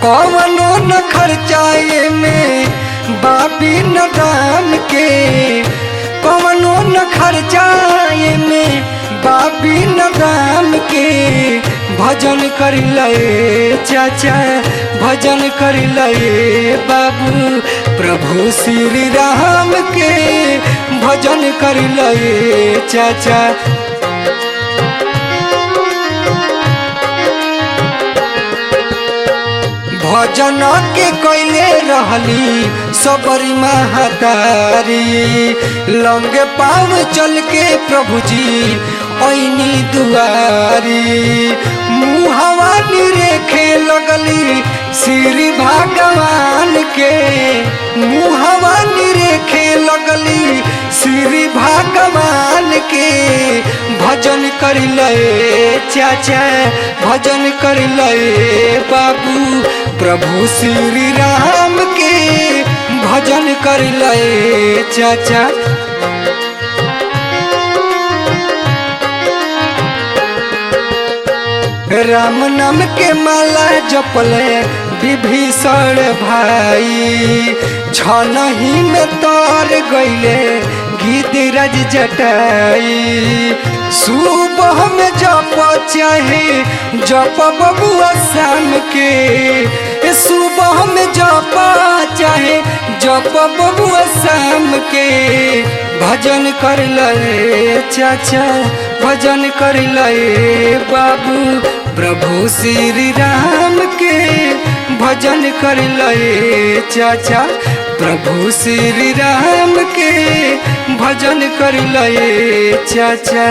कौनो न खर्चाए में बाबी न दाम के, कौनो न खर्चाए में बाबी न दाम के। भजन कर लए चाचा भजन कर लए बाबू प्रभु श्री राम के, भजन कर लए चाचा। भजन के कैले रहली सबरी महतारी, लंगे पाव चल के प्रभु जी ऐनी दुआरी। मुहवा निरेखे लगली श्री भगवान के, मुहवा निरेखे लगली श्री भगवान के। भजन कर लए चाचा भजन कर लए बाबू प्रभु श्री राम के, भजन कर लए चाचा। राम नाम के माला जपले विभीषण भाई, छनही में तर गईले गिरिराज जटाई। सुबह में जप चाहे जप बबुआ शाम के, सुबह में जप चाहे जप बबुआ शाम के। भजन कर लए चाचा भजन कर लए बाबू प्रभु श्री राम के, भजन कर लए चाचा प्रभु श्री राम के, भजन कर लए चाचा।